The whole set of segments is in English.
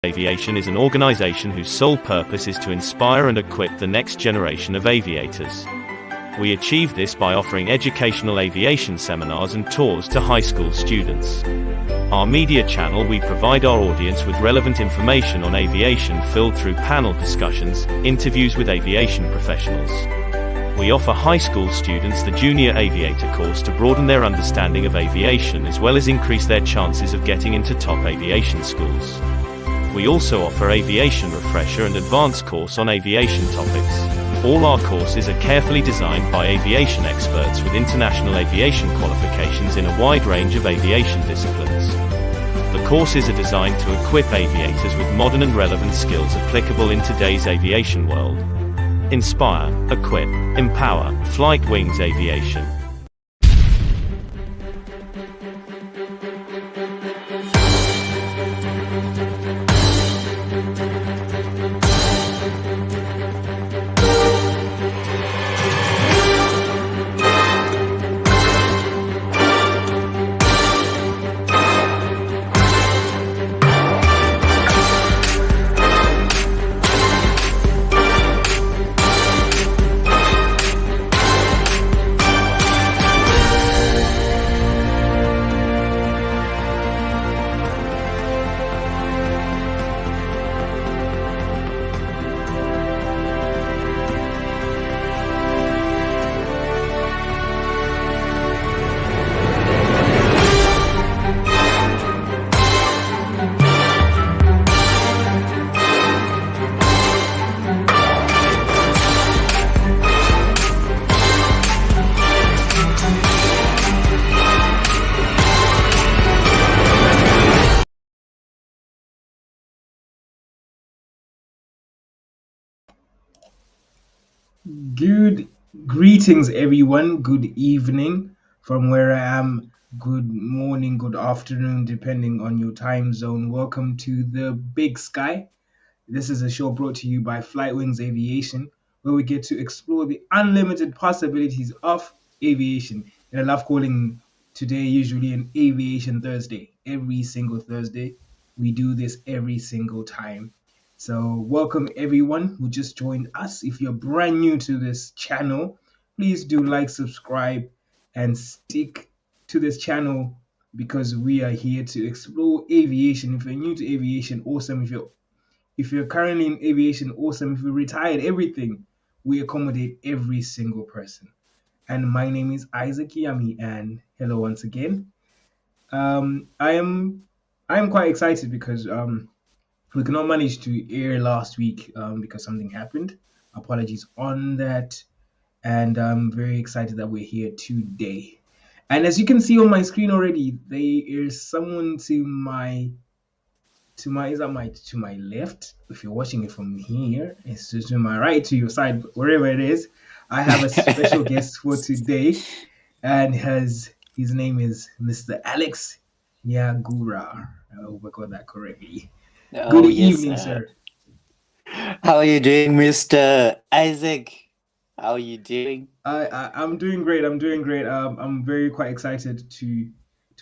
Aviation is an organization whose sole purpose is to inspire and equip the next generation of aviators. We achieve this by offering educational aviation seminars and tours to high school students. Our media channel, we provide our audience with relevant information on aviation filled through panel discussions, interviews with aviation professionals. We offer high school students the Junior Aviator course to broaden their understanding of aviation as well as increase their chances of getting into top aviation schools. We also offer Aviation Refresher and Advanced course on aviation topics. All our courses are carefully designed by aviation experts with international aviation qualifications in a wide range of aviation disciplines. The courses are designed to equip aviators with modern and relevant skills applicable in today's aviation world. Inspire, equip, empower, Flight Wings Aviation. Good greetings, everyone. Good evening from where I am. Good morning, good afternoon, depending on your time zone. Welcome to the Big Sky. This is a show brought to you by Flight Wings Aviation, where we get to explore the unlimited possibilities of aviation. And I love calling today usually an Aviation Thursday. Every single Thursday, we do this every single time. So, welcome everyone who just joined us. If you're brand new to this channel, please do like, subscribe, and stick to this channel because we are here to explore aviation. If you're new to aviation, awesome. If you're currently in aviation, awesome. If you're retired, everything. We accommodate every single person. And my name is Isaac Yami, and hello once again. I am quite excited because we could not manage to air last week because something happened. Apologies on that. And I'm very excited that we're here today. And as you can see on my screen already, there is someone to my left. If you're watching it from here, it's to my right, to your side, wherever it is. I have a special guest for today, and his name is Mr. Alex Nyagura. I hope I got that correctly. Good evening, sir. How are you doing, Mr. Isaac? How are you doing? I'm doing great. I'm very quite excited to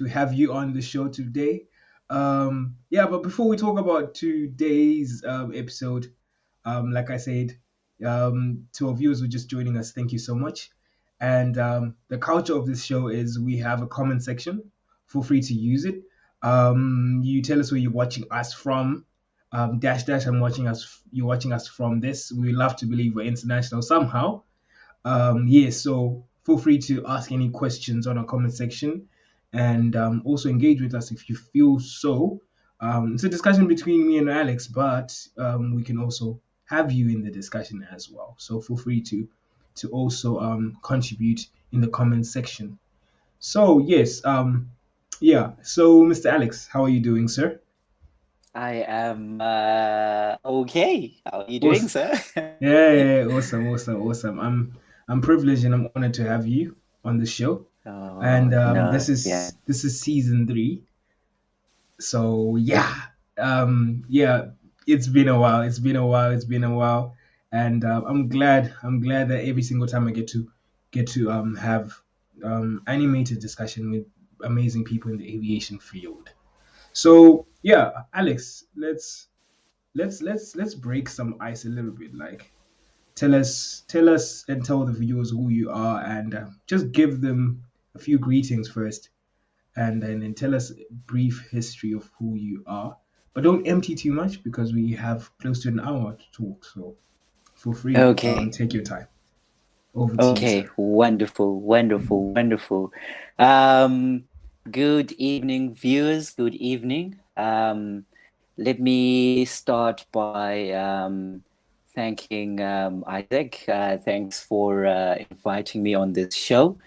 have you on the show today. But before we talk about today's episode, like I said, to our viewers who are just joining us, thank you so much. And the culture of this show is we have a comment section. Feel free to use it. You tell us where you're watching us from. Dash, you're watching us from this. We love to believe we're international somehow. So feel free to ask any questions on our comment section and also engage with us if you feel so. It's a discussion between me and Alex, but we can also have you in the discussion as well. So feel free to also contribute in the comment section. So yes, So Mr. Alex, how are you doing, sir? I am okay. How are you doing, sir? Yeah, awesome. I'm privileged and I'm honored to have you on the show. And this is season 3. So it's been a while. And I'm glad that every single time I get to have animated discussion with amazing people in the aviation field. So yeah, Alex, let's let's break some ice a little bit. Like, tell us, and tell the viewers who you are, and just give them a few greetings first, and then tell us a brief history of who you are. But don't empty too much because we have close to an hour to talk. So feel free. Okay. Take your time. Over to you, Okay. sir. Wonderful. Wonderful. Wonderful. Um, Good evening, viewers. Good evening. Let me start by thanking Isaac. Thanks for inviting me on this show.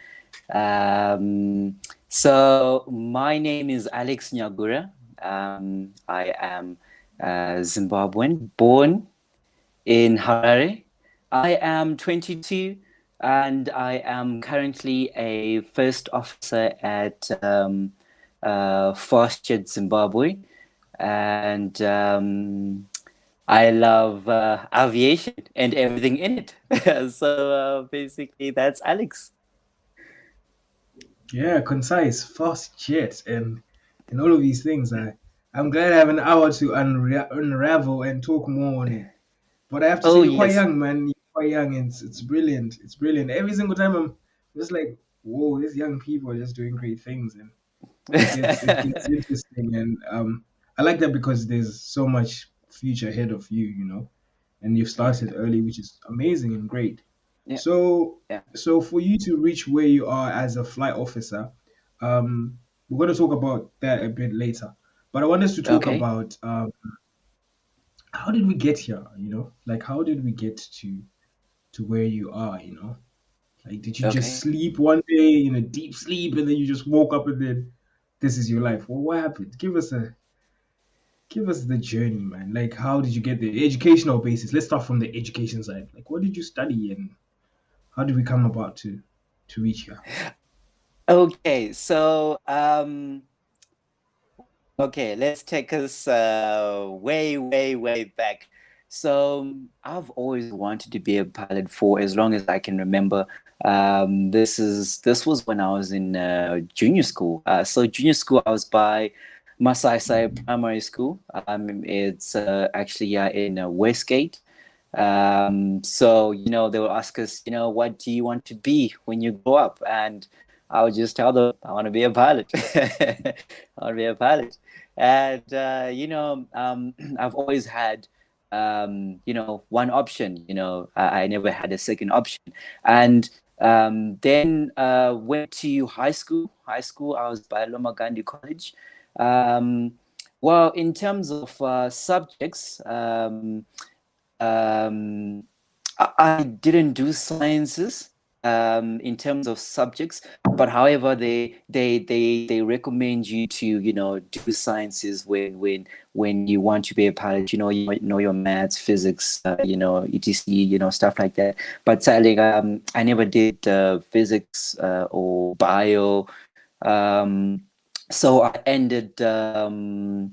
So my name is Alex Nyagura. I am Zimbabwean, born in Harare. I am 22 and I am currently a first officer at Forestjet Zimbabwe. And I love aviation and everything in it. So basically, that's Alex. Yeah, concise, fast jet, and all of these things. I'm glad I have an hour to unravel and talk more on it. But I have to say, Oh, you're quite yes. young, man. You're quite young, and it's brilliant. It's brilliant. Every single time I'm just like, whoa, these young people are just doing great things, and it's interesting. And I like that because there's so much future ahead of you, and you've started early, which is amazing and great. Yeah, So, yeah. so for you to reach where you are as a flight officer, we're going to talk about that a bit later. But I want us to talk Okay, about how did we get here? Like how did we get to where you are? Like did you just okay. sleep one day in a deep sleep and then you just woke up and then this is your life? Well, what happened? Give us the journey, man. Like how did you get the educational basis? Let's start from the education side. Like what did you study and how did we come about to reach here? Okay, so okay, let's take us way, way, way back. So I've always wanted to be a pilot for as long as I can remember. This was when I was in junior school. So junior school, I was by Masai Sai Primary School. It's actually in Westgate. So they will ask us, what do you want to be when you grow up? And I would just tell them, I want to be a pilot. I want to be a pilot. And I've always had one option. I never had a second option. And then went to high school. High school, I was by Loma Gandhi College. Well, in terms of subjects, um, I didn't do sciences in terms of subjects, but however, they recommend you to do sciences when you want to be a pilot. You know your maths, physics, etc. Stuff like that. But sadly, I never did physics or bio. Um, so I ended Form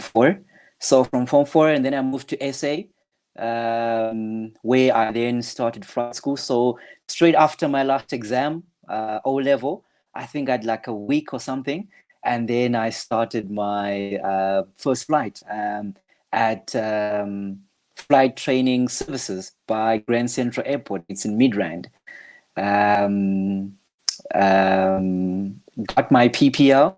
4. So from Form 4, and then I moved to SA, where I then started flight school. So straight after my last exam, O level, I think I had like a week or something, and then I started my first flight at Flight Training Services by Grand Central Airport. It's in Midrand. Um, got my PPL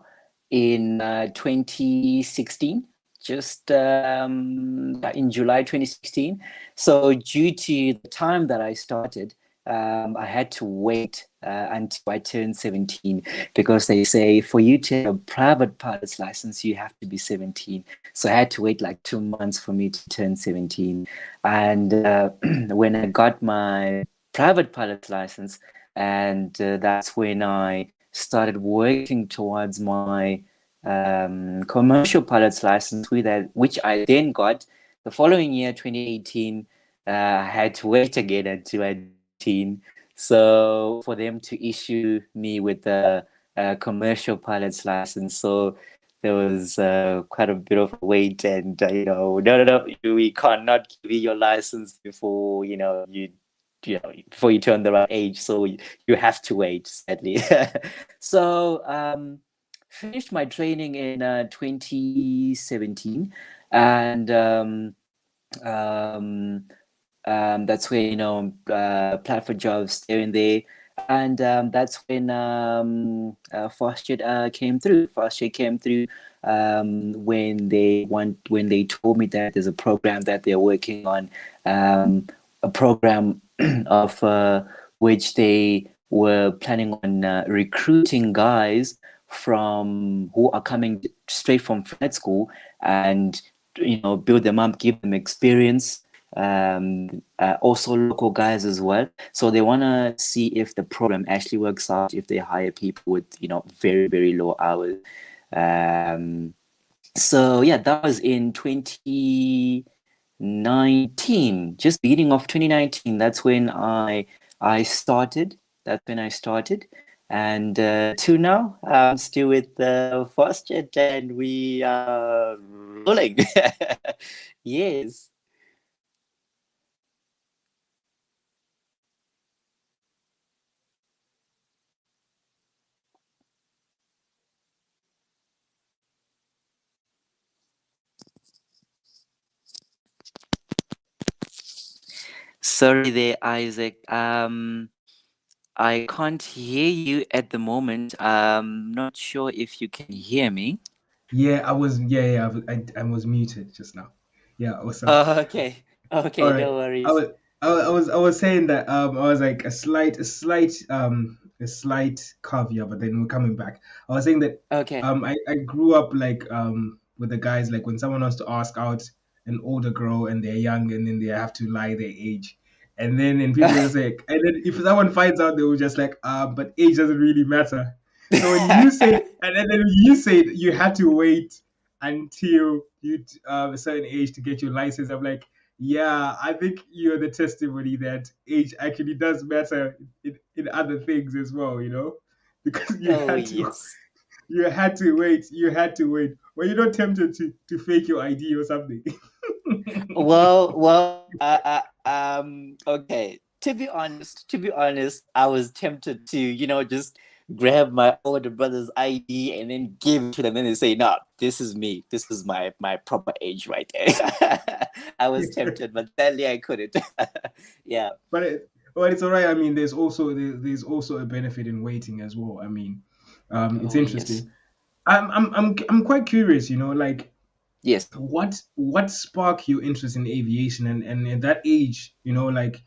in 2016, just in July 2016. So due to the time that I started, I had to wait until I turned 17 because they say for you to have a private pilot's license, you have to be 17. So I had to wait like 2 months for me to turn 17. And when I got my private pilot's license, and that's when I started working towards my commercial pilot's license, which I then got the following year, 2018. I had to wait again until I 18. So for them to issue me with a commercial pilot's license, so there was quite a bit of wait, and no, we cannot give you your license before before you turn the right age, so you have to wait, sadly. So finished my training in 2017, and that's where apply for jobs there and there, and that's when First Year came through. First Year came through when they told me that there's a program that they're working on, a program of which they were planning on recruiting guys from who are coming straight from flight school, and build them up, give them experience, also local guys as well. So they want to see if the program actually works out, if they hire people with very, very low hours. So yeah, that was in 2019, just beginning of 2019. That's when I started. That's when I started. And to now, I'm still with First Jet, and we are rolling. Yes. Sorry there, Isaac. I can't hear you at the moment. Not sure if you can hear me. Yeah, I was. Yeah, yeah. I was muted just now. Yeah, awesome. Oh, okay. All Okay, right. no I worries. was. I was saying that I was like a slight caveat, but then we're coming back. I was saying that Okay. I grew up like with the guys, like when someone wants to ask out an older girl and they're young and then they have to lie their age. And then people just like, and then if someone finds out, they will just like, but age doesn't really matter. So when you say, and then you say you had to wait until you a certain age to get your license, I'm like, yeah, I think you're the testimony that age actually does matter in other things as well, because you Oh, had to yes. you had to wait. You had to wait. Were you not tempted to fake your ID or something? Okay. To be honest, I was tempted to, just grab my older brother's ID and then give it to them, and they say, "No, this is me. This is my proper age right there." I was tempted, but sadly I couldn't. Yeah. But it's all right. I mean, there's also a benefit in waiting as well. I mean, it's Oh, yes. interesting. I'm quite curious. Like Yes. what sparked your interest in aviation, and at that age, like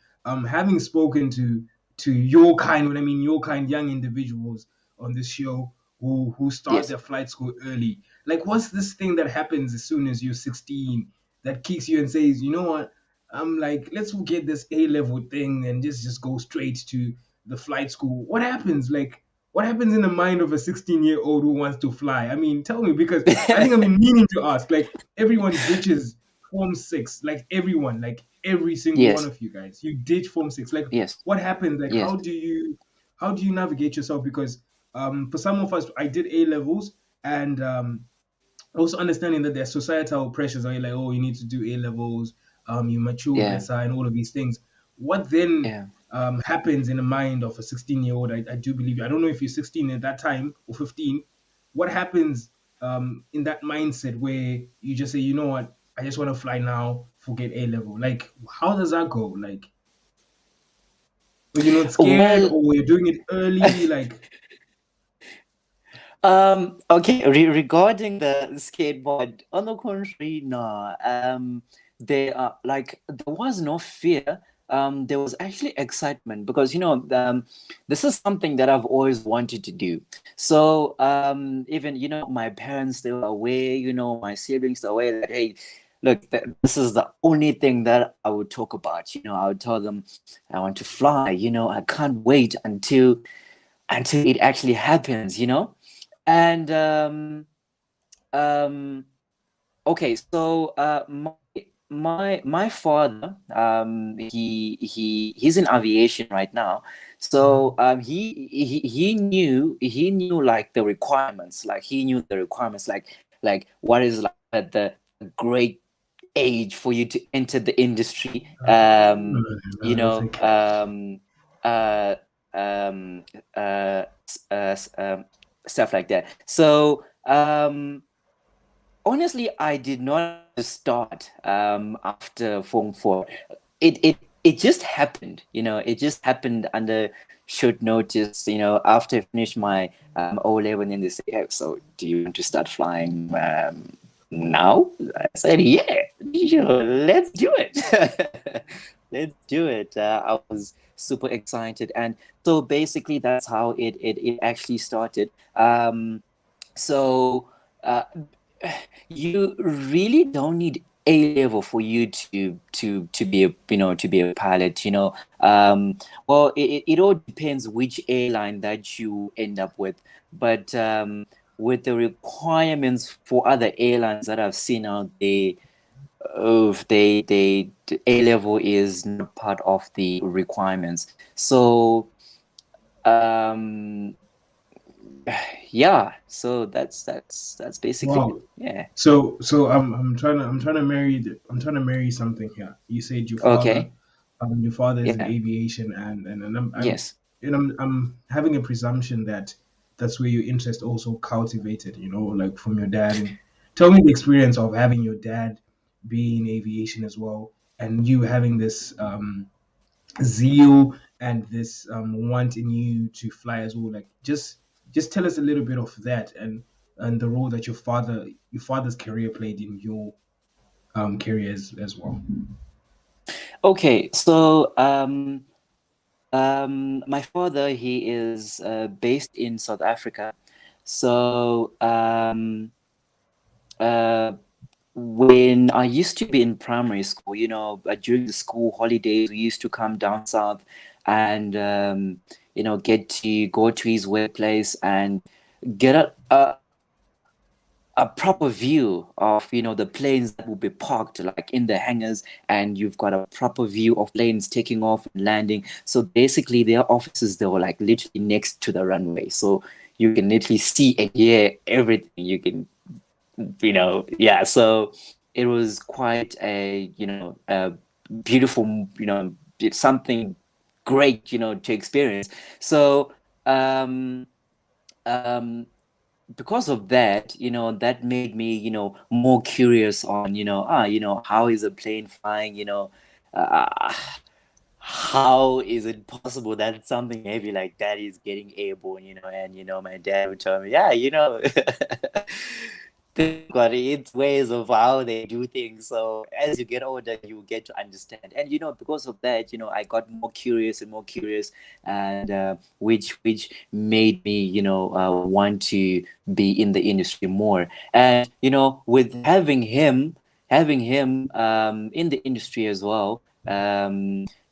having spoken to your kind, when I mean your kind, young individuals on this show who start Yes. their flight school early, like what's this thing that happens as soon as you're 16 that kicks you and says, you know what, I'm like, let's forget this A level thing and just go straight to the flight school. What happens, like what happens in the mind of a 16-year-old who wants to fly? I mean, tell me, because I think I've been meaning to ask. Like everyone ditches Form 6, like everyone, like every single one Yes. of you guys, you ditch Form 6. Like Yes. what happens? Like Yes. how do you navigate yourself? Because for some of us, I did A levels, and also understanding that there's societal pressures are like, oh, you need to do A levels, you matured Yeah. lesser, and all of these things. What then Yeah. happens in the mind of a 16-year-old? I do believe, I don't know if you're 16 at that time or 15. What happens in that mindset where you just say, you know what, I just want to fly now, forget A level? Like, how does that go? Like, were you not scared, Well, or were you doing it early? Like, okay, regarding the skateboard, on the contrary, no. There are like there was no fear. There was actually excitement because this is something that I've always wanted to do. So even my parents, they were aware. My siblings are aware that, hey, look, this is the only thing that I would talk about. I would tell them I want to fly. I can't wait until it actually happens. And um, okay, so my father, he's in aviation right now. So he knew like the requirements, like what is like the great age for you to enter the industry. no, You no, that's know, okay. uh, um, uh, s- uh, s- um, stuff like that. So Honestly, I did not start after Form 4. It just happened, it just happened under short notice, after I finished my O level, and then they say, "Yeah, so do you want to start flying now?" I said, "Yeah, sure, let's do it." Let's do it. I was super excited. And so basically that's how it actually started. So uh, you really don't need A level for you to be a to be a pilot. Well, it all depends which airline that you end up with, but with the requirements for other airlines that I've seen out there, they A level is not part of the requirements. So um yeah, so that's basically it. Wow. Yeah. So I'm trying to marry something here. You said Okay. your father is in Yeah. aviation, and Yes. I'm having a presumption that that's where your interest also cultivated, like from your dad. And tell me the experience of having your dad be in aviation as well, and you having this zeal and this want in you to fly as well. Like just tell us a little bit of that, and the role that your father's career played in your career as well. Okay. So my father, he is based in South Africa. So uh when I used to be in primary school, during the school holidays, we used to come down south and get to go to his workplace and get a proper view of the planes that will be parked like in the hangars, and you've got a proper view of planes taking off and landing. So basically their offices, they were like literally next to the runway, so you can literally see and hear everything. You can yeah, so it was quite a beautiful, it's something great, to experience. So um um because of that, that made me, more curious on, how is a plane flying, uh, how is it possible that something heavy like that is getting airborne, and, my dad would tell me, yeah, they've got its ways of how they do things. So as you get older, you get to understand. And, because of that, I got more curious and more curious, and which made me, want to be in the industry more. And, with having him in the industry as well,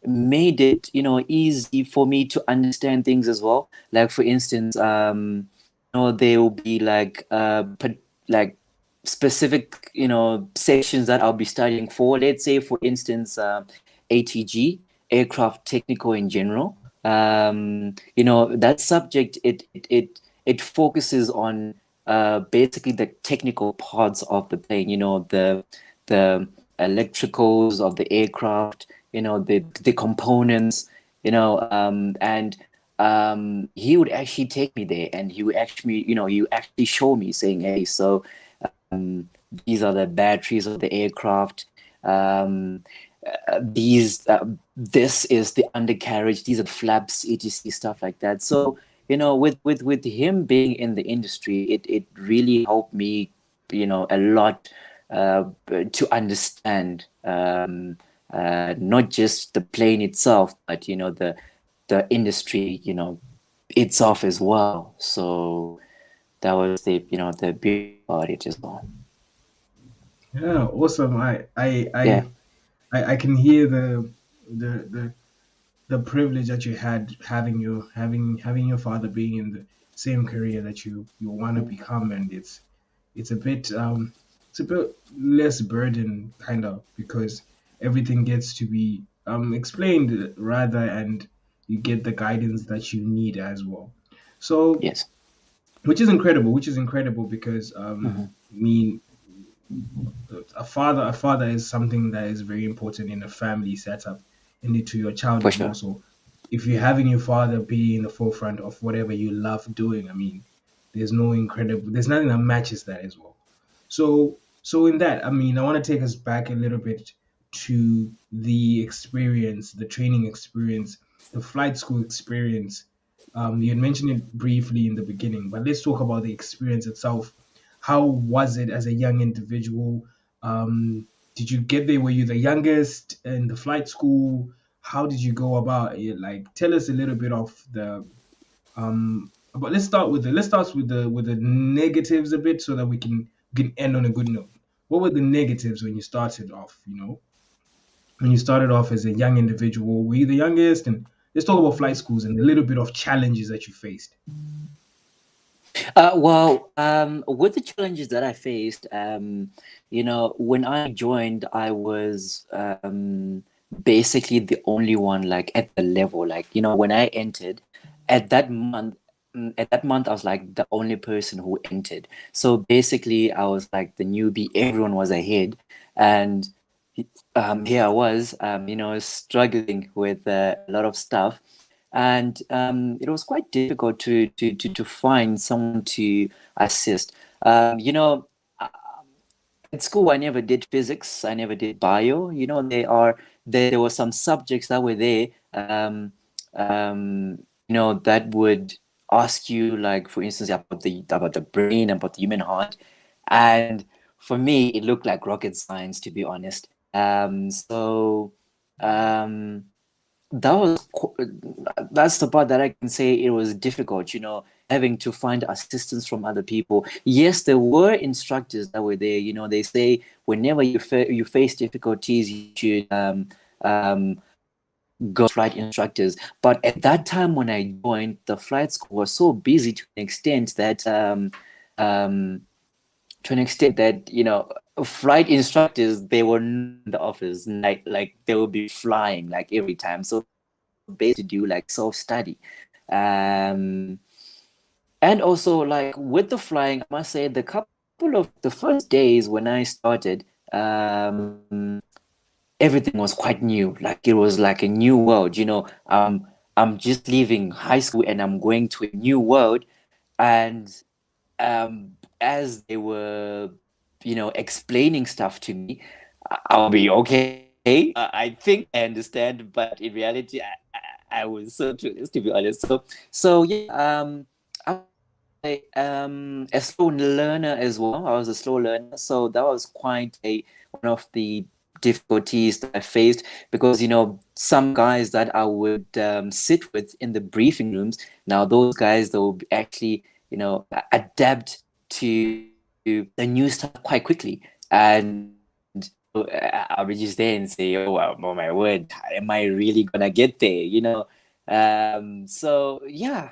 made it, easy for me to understand things as well. Like for instance, there will be like specific, sections that I'll be studying for. Let's say, for instance, ATG, aircraft technical in general. That subject, it focuses on basically the technical parts of the plane. The electricals of the aircraft. The components. And he would actually take me there, and he would actually show me, saying, "Hey, so um, these are the batteries of the aircraft. Um, this is the undercarriage. These are the flaps, etc., stuff like that." So, with him being in the industry, it really helped me, a lot, to understand, not just the plane itself, but the industry, itself as well. So that was the beauty about it as well. Yeah, awesome. Yeah, I can hear the the privilege that you had having your father being in the same career that you want to become. And it's a bit it's a bit less burden, kind of, because everything gets to be explained rather, and you get the guidance that you need as well. So yes. which is incredible because Hmm. I mean, a father is something that is very important in a family setup, and to your child For as well. sure. So if you're having your father be in the forefront of whatever you love doing, I mean, there's nothing that matches that as well. So in that, I mean, I want to take us back a little bit to the experience, the training experience, the flight school experience. You had mentioned it briefly in the beginning, but let's talk about the experience itself. How was it as a young individual? Did you get there? Were you the youngest in the flight school? How did you go about it? Like, tell us a little bit of the but let's start with the negatives a bit so that we can end on a good note. What were the negatives when you started off? When you started off as a young individual, were you the youngest? And let's talk about flight schools and a little bit of challenges that you faced. With the challenges that I faced, when I joined, I was basically the only one like at the level. Like, when I entered at that month, I was like the only person who entered. So basically, I was like the newbie. Everyone was ahead, and here I was, struggling with a lot of stuff, and it was quite difficult to find someone to assist. At school, I never did physics. I never did bio. There were some subjects that were there, that would ask you, like, for instance, about the brain, about the human heart, and for me, it looked like rocket science, to be honest. So um, that was that's the part that I can say it was difficult, having to find assistance from other people. Yes, there were instructors that were there. They say whenever you face difficulties, you should go to flight instructors. But at that time when I joined, the flight school was so busy to an extent that um, flight instructors, they were in the office, like they would be flying like every time. So basically to do like self-study. Um, and also, like, with the flying, I must say the couple of the first days when I started, everything was quite new. Like, it was like a new world. I'm just leaving high school and I'm going to a new world. And as they were, explaining stuff to me, I'll be okay. I think I understand, but in reality, I was so clueless, to be honest. So yeah, a slow learner as well. I was a slow learner, so that was quite one of the difficulties that I faced, because some guys that I would sit with in the briefing rooms. Now those guys, they will actually adapt to the new stuff quite quickly, and I'll be just there and say, oh, well, oh my word, am I really gonna get there? So yeah,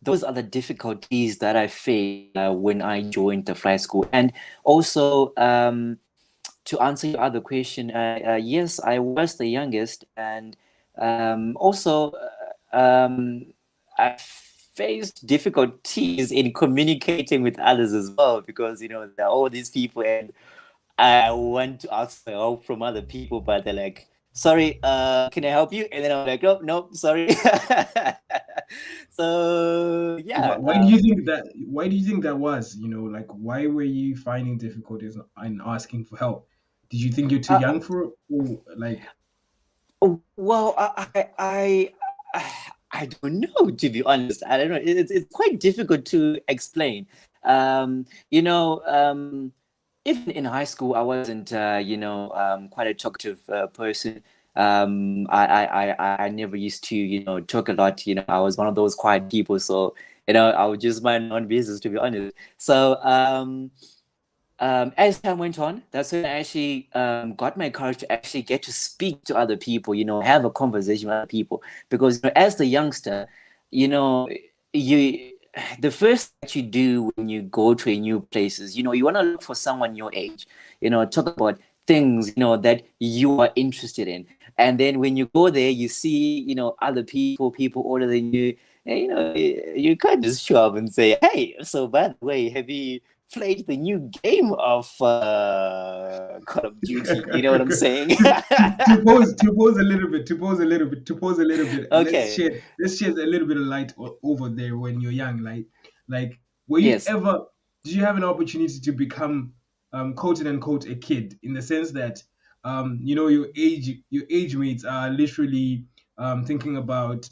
those are the difficulties that I faced when I joined the flight school. And also, to answer your other question, yes, I was the youngest, and also I faced difficulties in communicating with others as well, because there are all these people, and I want to ask for help from other people, but they're like, sorry, can I help you? And then I'm like, oh, no, sorry. So yeah. Why do you think that? Why do you think that was? Like, why were you finding difficulties in asking for help? Did you think you're too young for it, or like? Well, I don't know, to be honest. I don't know. It's quite difficult to explain. Even in high school, I wasn't, quite a talkative person. I never used to, talk a lot. I was one of those quiet people. So, I would just mind my own business, to be honest. So, as time went on, that's when I actually got my courage to actually get to speak to other people, have a conversation with other people. Because as the youngster, you know, you the first that you do when you go to a new place is, you want to look for someone your age, talk about things, that you are interested in. And then when you go there, you see, other people older than you, and, you can't just show up and say, hey, so by the way, have you played the new game of Call of Duty? You know what I'm saying? To pose a little bit. Okay. Let's shed a little bit of light over there when you're young. Like, were you Yes. ever? did you have an opportunity to become quote unquote a kid, in the sense that your age mates are literally thinking about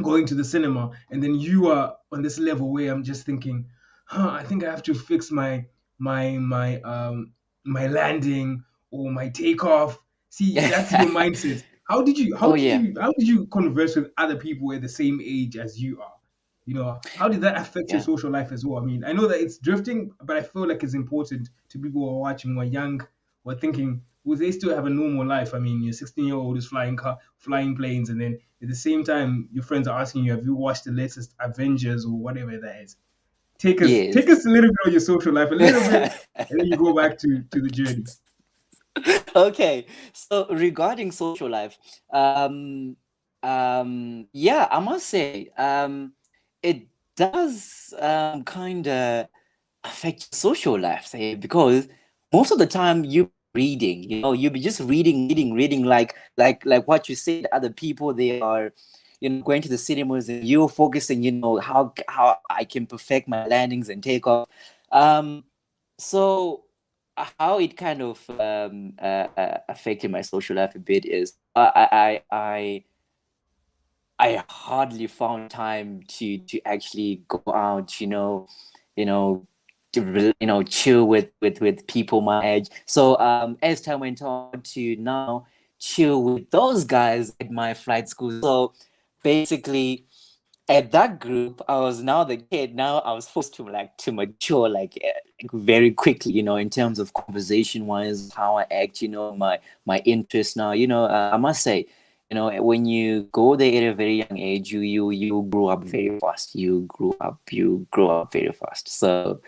going to the cinema, and then you are on this level where I'm just thinking, I think I have to fix my landing or my takeoff. See, that's your mindset. How did you how Oh did yeah, you how did you converse with other people at the same age as you are? How did that affect your yeah. social life as well? I mean, I know that it's drifting, but I feel like it's important to people who are watching, who are young, who are thinking, will they still have a normal life? I mean, your 16-year-old is flying planes, and then at the same time, your friends are asking you, "Have you watched the latest Avengers or whatever that is?" Take Yes. us a little bit of your social life, a little bit, and then you go back to the journey. Okay, so regarding social life, yeah, I must say, it does kind of affect your social life, say, because most of the time you reading, you'll be just reading, like what you said. Other people, they are, going to the cinemas, and you're focusing, how I can perfect my landings and takeoff. So how it kind of affected my social life a bit is I hardly found time to actually go out, you know, chill with people my age. So as time went on, to now chill with those guys at my flight school. So basically, at that group, I was now the kid. Now I was forced to mature like very quickly, in terms of conversation wise, how I act, my interests now. I must say, when you go there at a very young age, you grow up very fast. You grow up very fast. So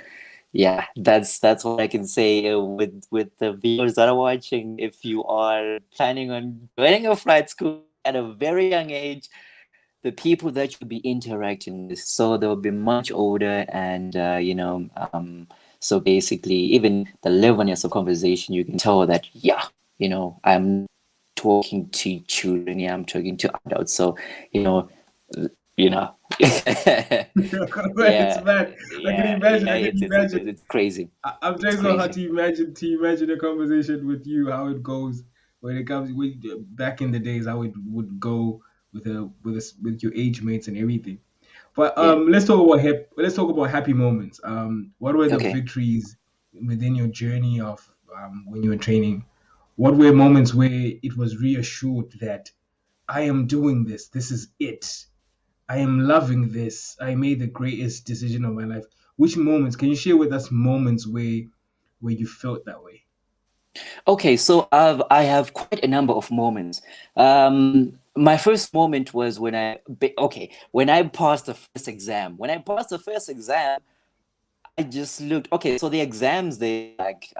yeah, that's what I can say, with the viewers that are watching. If you are planning on joining a flight school at a very young age, the people that you'll be interacting with, so they'll be much older, and so basically, even the levelness of conversation, you can tell that, yeah, I'm talking to children, yeah, I'm talking to adults. So you know you know It's yeah, mad. I can imagine. yeah, I can imagine. it's crazy. I'm It's trying so hard crazy. to imagine a conversation with you, how it goes when it comes with back in the days, how it would go with your age mates and everything. But Yeah. let's talk about happy moments. What were the Okay. victories within your journey of when you were training? What were moments where it was reassured that I am doing this? This is it. I am loving this. I made the greatest decision of my life. Which moments can you share with us? Moments where you felt that way. Okay, so I have quite a number of moments. My first moment was when I passed the first exam. When I passed the first exam, I just looked. Okay, so the exams, they like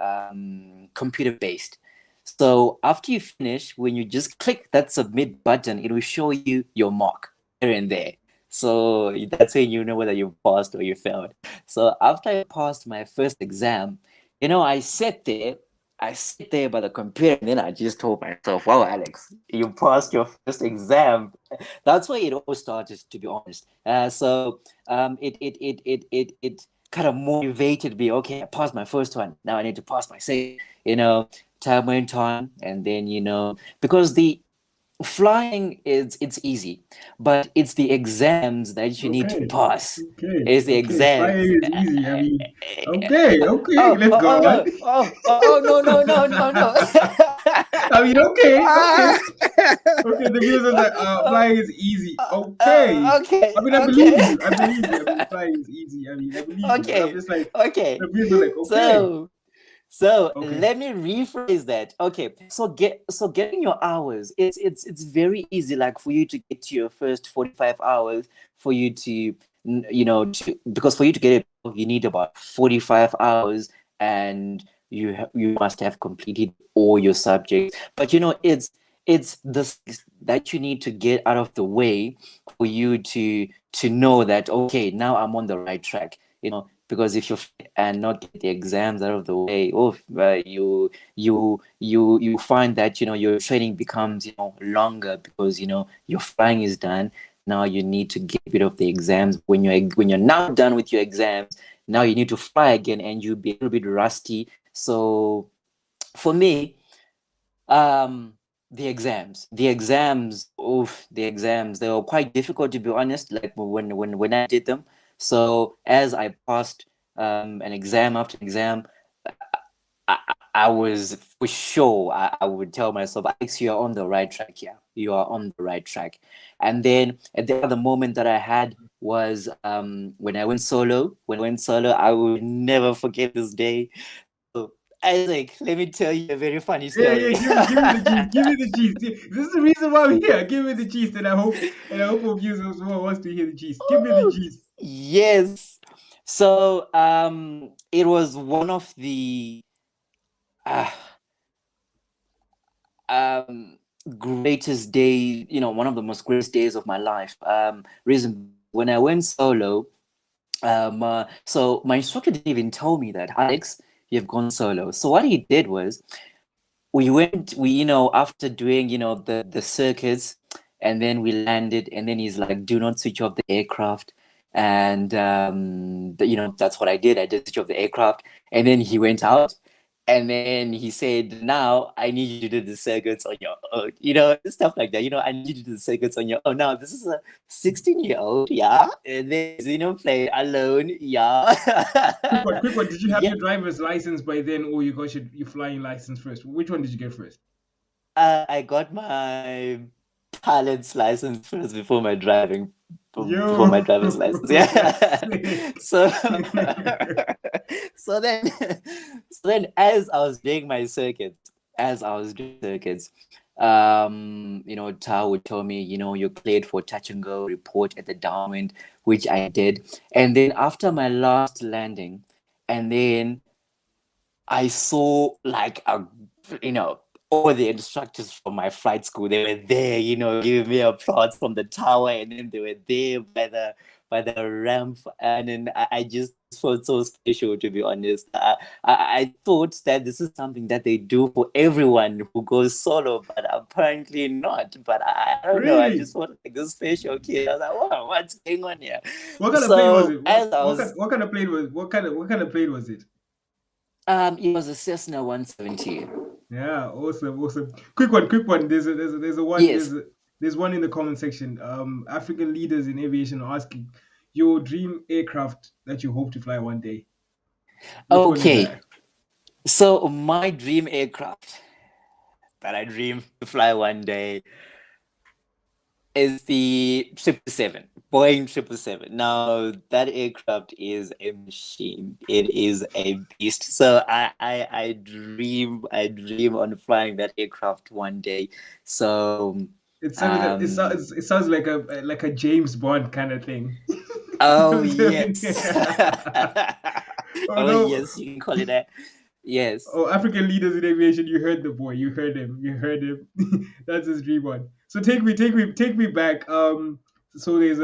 computer based. So after you finish, when you just click that submit button, it will show you your mark there and there. So that's when you know whether you passed or you failed. So after I passed my first exam, I sit there by the computer, and then I just told myself, "Wow, Alex, you passed your first exam." That's why it all started, to be honest. It kind of motivated me. Okay, I passed my first one. Now I need to pass my second. Time went on, and then because the flying it's easy, but it's the exams that you need to Okay, pass. okay, It's the okay. exams. Flying is easy. I mean, okay, okay. Oh, Let's oh, oh go on. no! Oh, no, no, no, no, no! I mean, okay, okay, Ah! okay. The viewers are like, Oh, flying is easy. Okay. okay, I mean, I believe okay, you. I believe you. I mean, flying is easy. I mean, I believe you. But I'm okay, just like, okay. the viewers are like, okay, So, So okay, let me rephrase that. Okay, so getting your hours, it's very easy. Like for you to get to your first 45 hours, for you to because for you to get it, you need about 45 hours, and you must have completed all your subjects. But it's this that you need to get out of the way for you to know that, okay, now I'm on the right track. Because if you and not get the exams out of the way, you find that your training becomes longer, because your flying is done. Now you need to get rid of the exams. When you're now done with your exams, now you need to fly again, and you'll be a little bit rusty. So for me, the exams, they were quite difficult, to be honest, like when I did them. So as I passed an exam after exam, I, I was for sure, I would tell myself, Alex, you're on the right track here. You are on the right track. And then at the other moment that I had was when I went solo. When I went solo, I will never forget this day. So, Isaac, let me tell you a very funny Yeah, story. yeah. Give me the gist. Give me the gist. This is the reason why we're here. Give me the gist, and I hope our viewers as well wants to hear the gist. Give me the gist. Yes. So it was one of the uh, um, greatest day, one of the most greatest days of my life. Reason when I went solo, so my instructor didn't even tell me that, Alex, you've gone solo. So what he did was after doing, the circuits, and then we landed, and then he's like, do not switch off the aircraft. And that's what I did. I did switch off the aircraft, and then he went out, and then he said, now I need you to do the circuits on your own, stuff like that. I need you to do the circuits on your own. Now this is a 16-year-old, yeah, and then play alone, yeah. Quick one. Did you have Yeah. your driver's license by then, or you got your flying license first? Which one did you get first? I got my pilot's license first before my driving, before my driver's license. That's Yeah. sick. So, so then, as I was doing my circuits, Tao would tell me, you're cleared for touch and go, report at the downwind, which I did. And then after my last landing, and then I saw like all the instructors from my flight school, they were there, giving me applause from the tower, and then they were there by the ramp, and then I just felt so special, to be honest. I thought that this is something that they do for everyone who goes solo, but apparently not. But I don't know, I Really? just felt like this special kid. I was like, wow, what's going on here? What kind of plane was So it? as I was, What kind of plane was what kind of plane was it? it was a Cessna 170. Yeah, awesome. Quick one. Yes. There's one in the comment section. African leaders in aviation are asking your dream aircraft that you hope to fly one day. Which one is Okay. that? So my dream aircraft that I dream to fly one day is the 777, Boeing 777. Now that aircraft is a machine. It is a beast. So I dream on flying that aircraft one day. So It sounds like a James Bond kind of thing. oh yes. Oh Oh no. yes, you can call it that. Yes. Oh, African leaders in aviation, you heard the boy. You heard him. That's his dream one. So take me back. So there's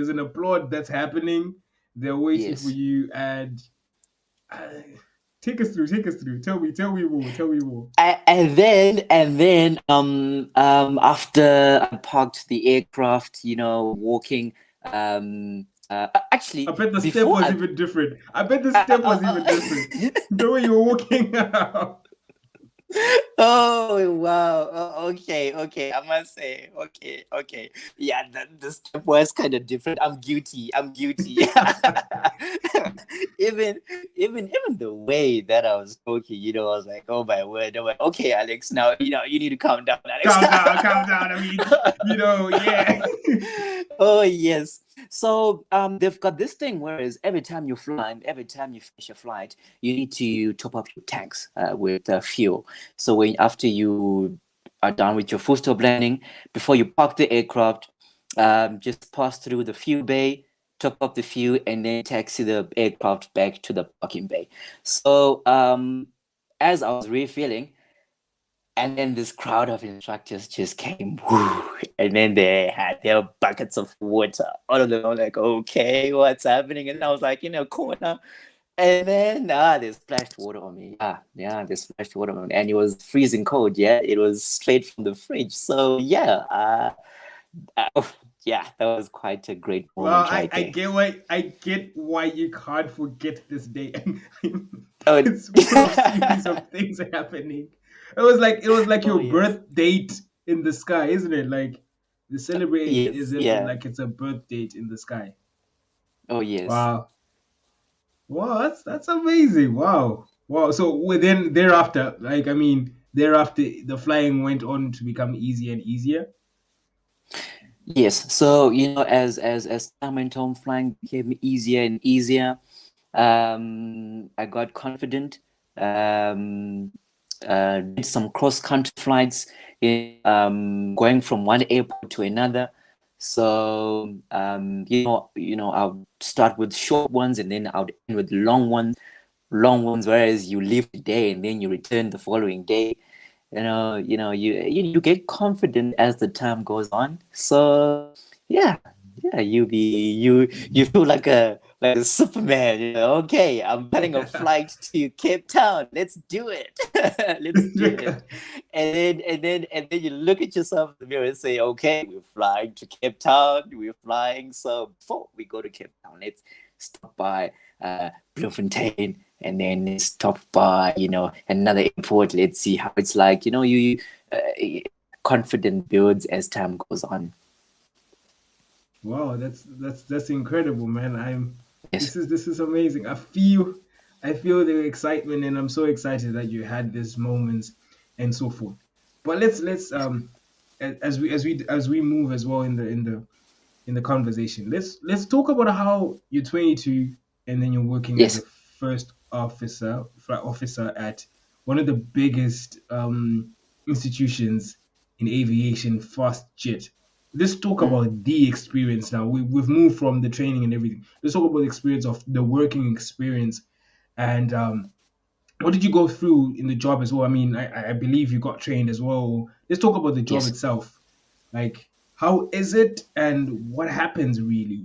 an applaud that's happening. They're waiting for Yes. you, and uh, take us through. Tell me more. And then after I parked the aircraft, walking, actually I bet the step before was I even different. The way you were walking out. oh wow. Okay, I must say, okay, yeah, the step was kind of different. I'm guilty. even the way that I was talking, I was like, oh my word, I'm like, okay, Alex, now you need to calm down, Alex. Calm down. I mean, yeah. Oh yes. So they've got this thing, whereas every time you finish a flight, you need to top up your tanks with fuel. So after you are done with your full stop landing, before you park the aircraft, just pass through the fuel bay, top up the fuel, and then taxi the aircraft back to the parking bay. So as I was refueling, and then this crowd of instructors just came, and then they had their buckets of water. All of them were like, okay, what's happening? And I was like in a corner. And then they splashed water on me. Yeah, they splashed water on me. And it was freezing cold, yeah. It was straight from the fridge. So yeah, Yeah, that was quite a great Well, moment right there. I get why you can't forget this day. Oh, It's full of series of things happening. It was like oh your yes, birth date in the sky, isn't it? Like they celebrate as yes, if yeah. like it's a birth date in the sky. Oh yes. Wow. Wow, that's amazing. Wow. Wow. So within thereafter, like I mean, thereafter the flying went on to become easier and easier. Yes. So, as time went on, flying became easier and easier. I got confident. Um, did some cross-country flights, going from one airport to another. So, I'll start with short ones and then I'll end with long ones, whereas you leave today and then you return the following day. You get confident as the time goes on. So yeah, yeah, you feel like a Superman. Okay, I'm planning a flight to Cape Town. Let's do it. Let's do it. And then you look at yourself in the mirror and say, okay, we're flying to Cape Town. We're flying. So before we go to Cape Town, let's stop by Bloemfontein and then stop by another airport. Let's see how it's like. Uh, confidence builds as time goes on. Wow, that's incredible, man. Yes. This is amazing. I feel the excitement, and I'm so excited that you had these moments and so forth. But as we move as well in the conversation, let's talk about how you're 22 and then you're working as a Yes. first officer, flight officer at one of the biggest institutions in aviation, fast jet. Let's talk Mm. about the experience now. We've moved from the training and everything. Let's talk about the experience of the working experience and what did you go through in the job as well? I mean, I believe you got trained as well. Let's talk about the job Yes. itself. Like, how is it and what happens really?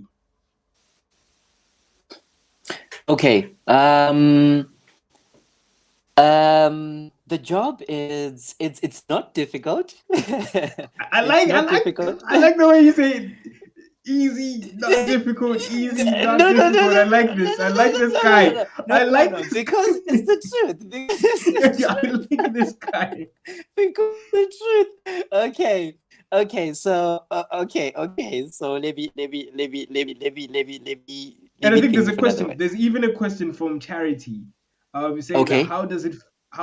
Okay. The job is it's not difficult. It's not difficult. I like the way you say it. Easy, not difficult. Easy, not No, no, no, difficult. no, I like no, this. I no, like no, this no, no, guy. no, I no, no, like no, this. because it's the truth. Because it's the I truth. like this guy. Because the truth. Okay. So okay. So let And I me think there's think a of another question. one. There's even a question from Charity, saying that Okay. how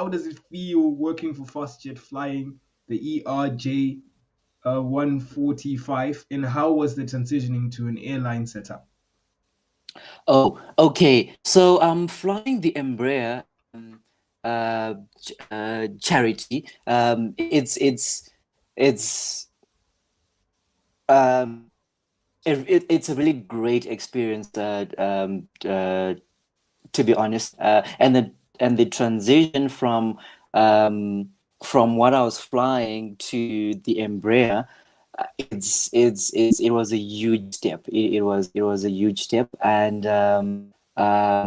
does it feel working for FastJet flying the ERJ 145, and how was the transitioning to an airline setup? Oh, okay. So I'm flying the Embraer charity. It's um it's a really great experience. To be honest, and the transition from what I was flying to the Embraer, it was a huge step. It was a huge step, and there are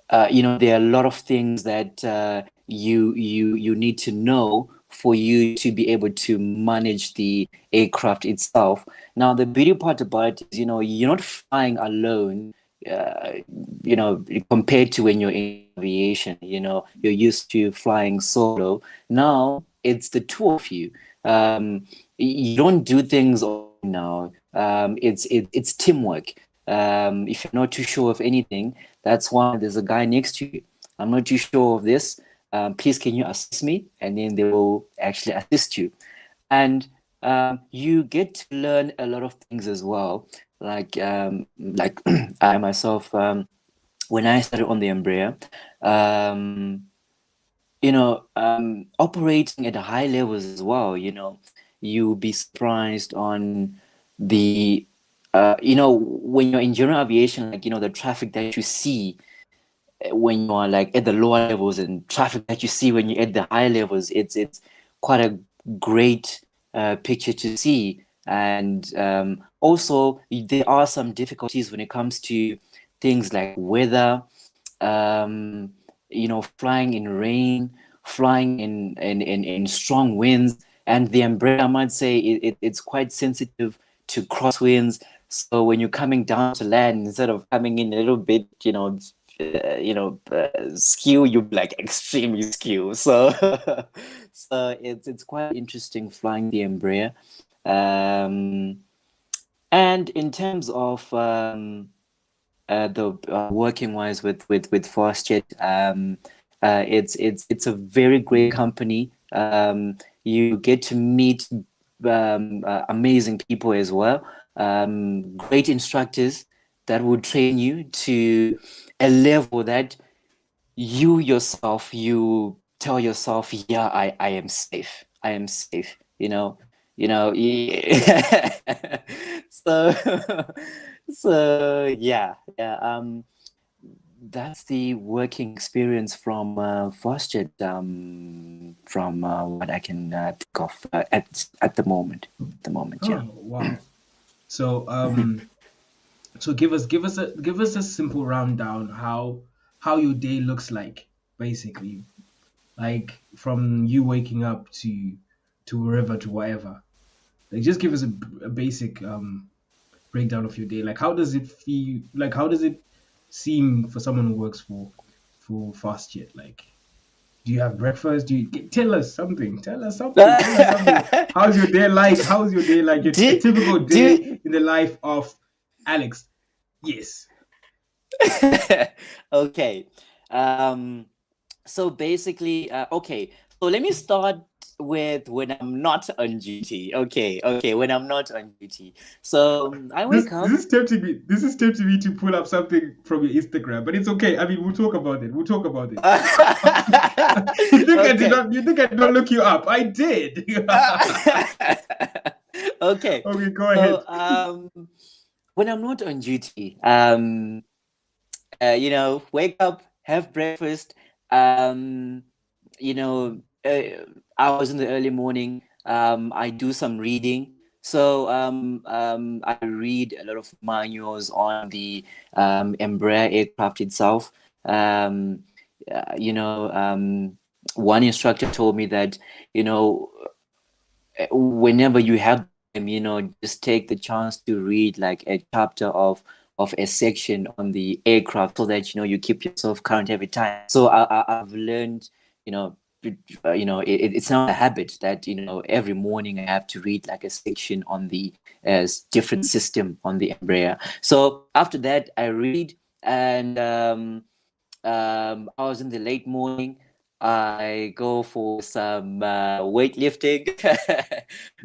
a lot of things that you need to know for you to be able to manage the aircraft itself. Now, the beauty part about it is, you're not flying alone. Uh, compared to when you're in aviation, you're used to flying solo. Now it's the two of you. You don't do things alone now. It's teamwork. If you're not too sure of anything, that's why there's a guy next to you. I'm not too sure of this. Please, can you assist me? And then they will actually assist you. And you get to learn a lot of things as well. Like I myself, when I started on the Embraer, um, operating at high levels as well, you'll be surprised on the, when you're in general aviation, like, the traffic that you see when you are like at the lower levels and traffic that you see when you're at the high levels, it's quite a great picture to see. And also, there are some difficulties when it comes to things like weather, flying in rain, flying in strong winds. And the Embraer, I might say, it's quite sensitive to crosswinds. So when you're coming down to land, instead of coming in a little bit, skew, you like extremely skew. So so it's quite interesting flying the Embraer. And in terms of the working wise with FastJet, it's a very great company. You get to meet amazing people as well. Great instructors that will train you to a level that you yourself, you tell yourself, yeah, I am safe. I am safe. So yeah. That's the working experience from FastJet, from what I can think of at the moment. Yeah. Oh, wow. So so give us a simple rundown how your day looks like, basically, like from you waking up to wherever to whatever. Like just give us a basic breakdown of your day. Like how does it feel? Like how does it seem for someone who works for FastJet? Like do you have breakfast? Tell us something? Tell us something. Tell us something. How's your day like? How's your day like? A typical day in the life of Alex. Yes. Okay. So basically, okay. So let me start with when I'm not on duty. Okay. When I'm not on duty. So I wake up. This is tempting me. This is tempting me to pull up something from your Instagram, but it's okay. I mean, we'll talk about it. We'll talk about it. You think I did not? You think I did not look you up? I did. Okay. Okay, go ahead. So, when I'm not on duty, wake up, have breakfast. Hours in the early morning, I do some reading. So I read a lot of manuals on the Embraer aircraft itself. One instructor told me that, whenever you have them, just take the chance to read like a chapter of a section on the aircraft so that you keep yourself current every time. So I've learned, it's not a habit that every morning I have to read like a section on the different system on the Embraer. So after that I read, and I was in the late morning. I go for some weightlifting.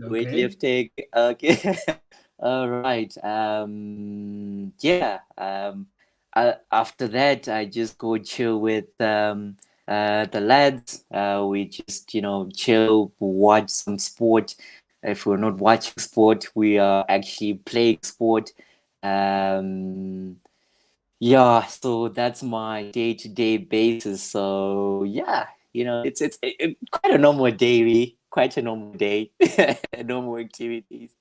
Weightlifting. Okay. All right. After that, I just go chill with the lads. We just chill, watch some sport. If we're not watching sport, we are actually playing sport. Yeah, so that's my day-to-day basis. So yeah, it's quite a normal day, really. Quite a normal day. Normal activities.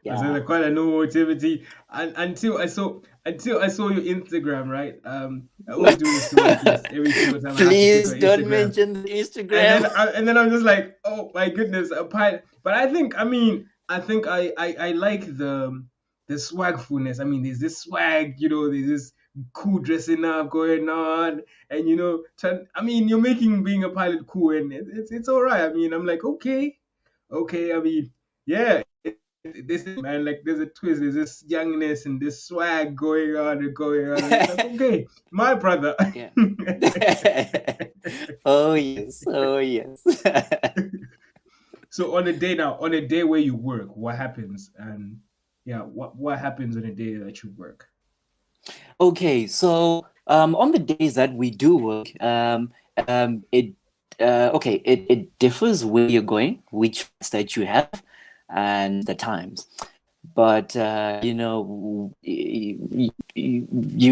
I said Yeah. quite a normal activity, and until I saw your Instagram, right? I always do this to my kids every single time I have to click Please on don't Instagram, mention the Instagram. and then I'm just like, oh my goodness, a pilot. But I think I like the swagfulness. I mean, there's this swag, there's this cool dressing up going on, and I mean, you're making being a pilot cool, and it's all right. I mean, I'm like, okay. I mean, yeah. This is man, like there's a twist, there's this youngness and this swag going on and going on. And it's like, okay, my brother. Yeah. Oh yes. Oh yes. So on a day where you work, what happens? And yeah, what happens on a day that you work? Okay, so on the days that we do work, it differs where you're going, which flights that you have, and the times. But you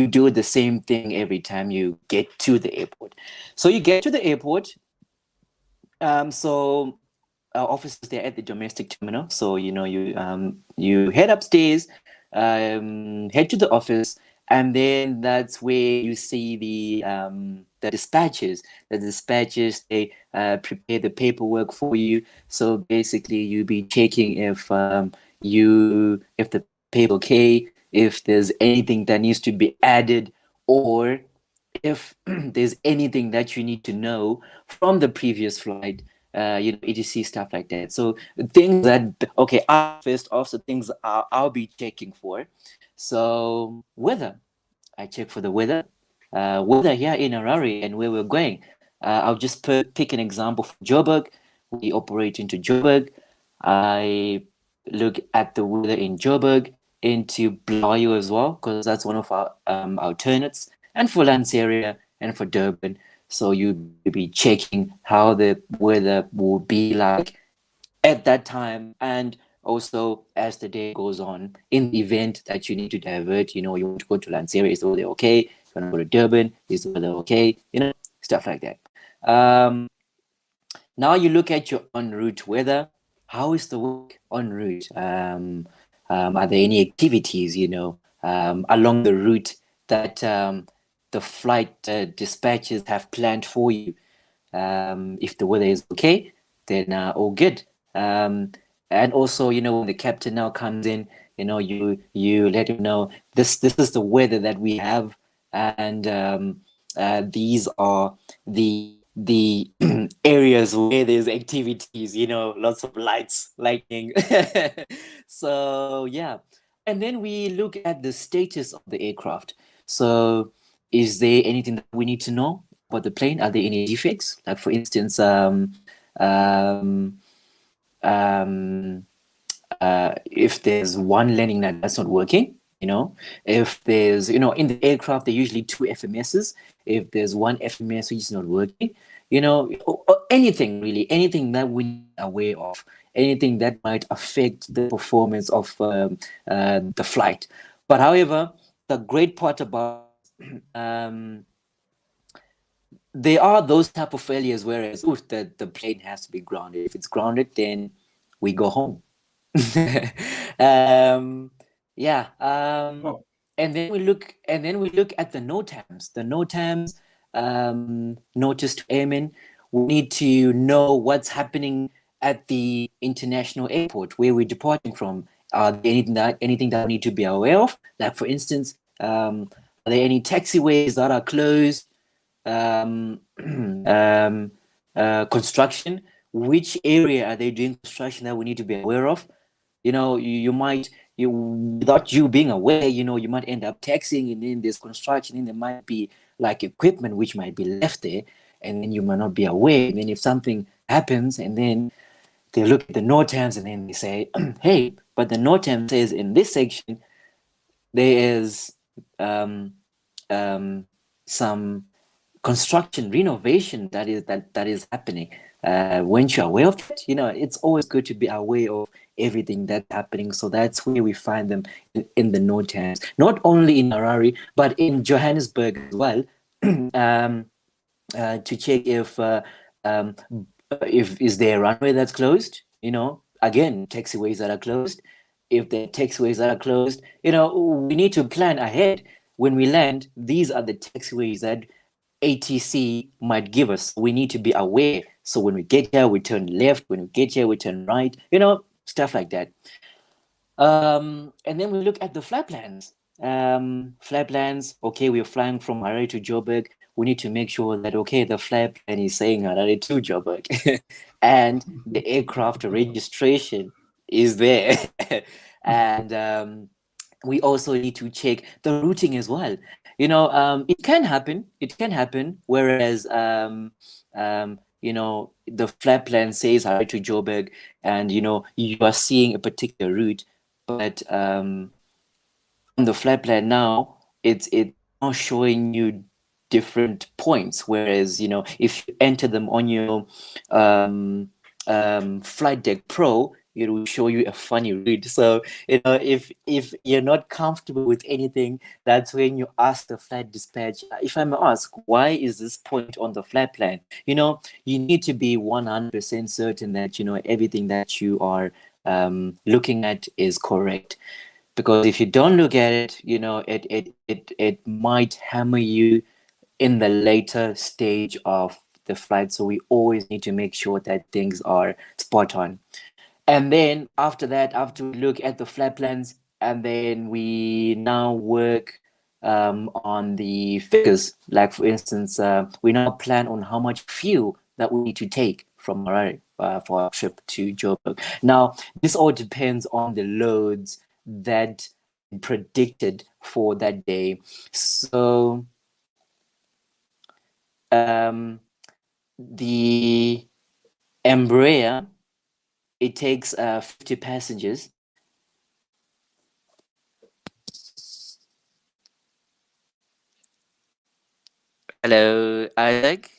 do the same thing every time you get to the airport. So you get to the airport. So our office is there at the domestic terminal. So you head upstairs, head to the office, and then that's where you see the the dispatchers. The dispatchers, they prepare the paperwork for you. So basically, you be checking if the paper okay, if there's anything that needs to be added, or if there's anything that you need to know from the previous flight, etc, stuff like that. So things that, okay, first off, the things I'll be checking for. So weather, I check for the weather. Weather here in Harare and where we're going. I'll just pick an example for Joburg. We operate into Joburg. I look at the weather in Joburg, into Blayo as well, because that's one of our alternates, and for Lanseria and for Durban. So you'll be checking how the weather will be like at that time, and also as the day goes on. In the event that you need to divert, you want to go to Lanseria, is the weather okay? You want to go to Durban, is the weather okay? Stuff like that. Now you look at your en route weather. How is the work en route? Are there any activities, along the route that the flight dispatchers have planned for you? If the weather is okay, then all good. And also, when the captain now comes in, you let him know this is the weather that we have, and these are the areas where there's activities, lots of lightning. So yeah, and then we look at the status of the aircraft. So is there anything that we need to know about the plane? Are there any defects? Like, for instance, if there's one landing that's not working, if there's, in the aircraft, there are usually two FMSs. If there's one FMS which is not working, or anything really, anything that we're aware of, anything that might affect the performance of the flight. But however, the great part about there are those type of failures, whereas the plane has to be grounded. If it's grounded, then we go home. Yeah. Oh, And then we look at the NOTAMs. The NOTAMs, notice to airmen. We need to know what's happening at the international airport where we're departing from. Are there anything that we need to be aware of? Like, for instance, are there any taxiways that are closed? Construction. Which area are they doing construction that we need to be aware of? You might, without you being aware, you might end up taxing, and then there's construction, and there might be like equipment which might be left there, and then you might not be aware. And then if something happens, and then they look at the NOTAMs, and then they say, hey, but the NOTAM says in this section there is some construction renovation that is happening. Weren't you aware of it? It's always good to be aware of everything that's happening. So that's where we find them in the NOTAMs, not only in Harare but in Johannesburg as well, to check if is there a runway that's closed. Again, taxiways that are closed. If the taxiways that are closed, we need to plan ahead. When we land, these are the taxiways that ATC might give us. We need to be aware. So when we get here, we turn left. When we get here, we turn right. Stuff like that. And then we look at the flight plans. Flight plans. Okay, we're flying from Harare to Joburg. We need to make sure that, okay, the flight plan is saying Harare to Joburg, and the aircraft registration is there. And we also need to check the routing as well. It can happen. Whereas, the flight plan says Harare to Joburg, and you are seeing a particular route, but on the flight plan now, it's now showing you different points. Whereas, if you enter them on your Flight Deck Pro, it will show you a funny route. So, if you're not comfortable with anything, that's when you ask the flight dispatch, if I may ask, why is this point on the flight plan? You need to be 100% certain that, everything that you are looking at is correct. Because if you don't look at it, it might hammer you in the later stage of the flight. So we always need to make sure that things are spot on. And then after that, after we look at the flight plans, and then we now work on the figures. Like for instance, we now plan on how much fuel that we need to take from Harare for our trip to Joburg. Now, this all depends on the loads that predicted for that day. So the Embraer, it takes 50 passengers. Hello, Isaac.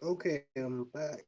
Okay, I'm back.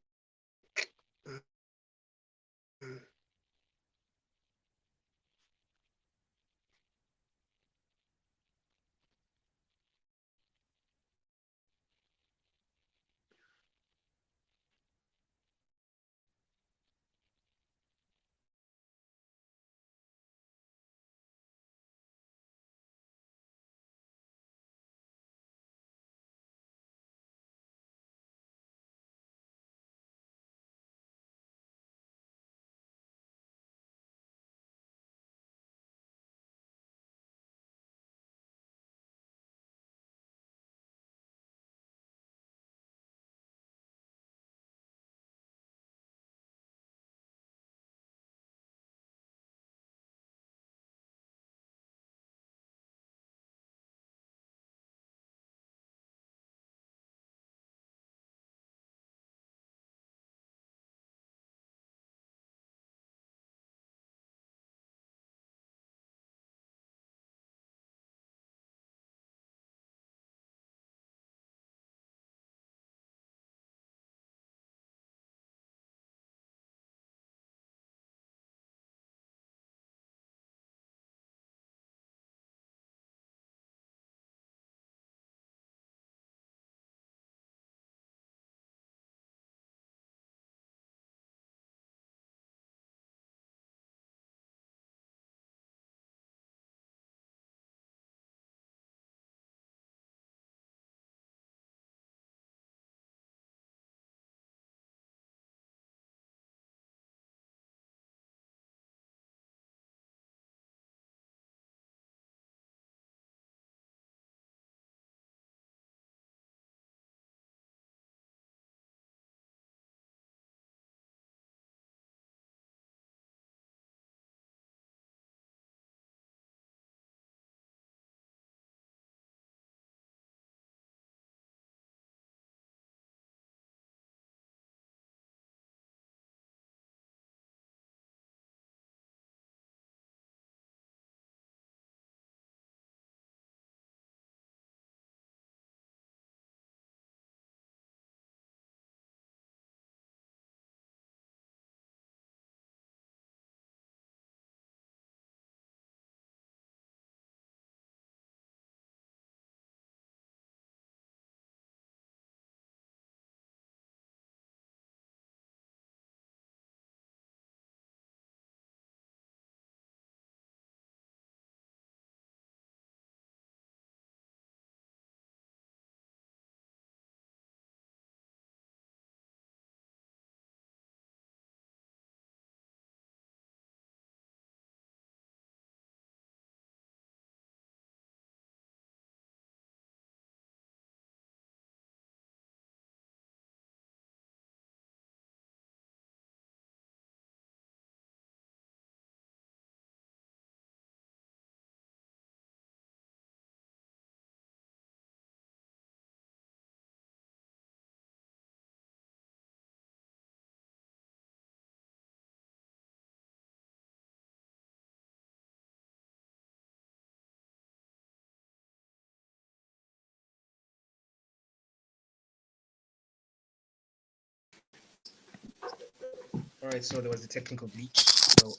All right, so there was a technical glitch. So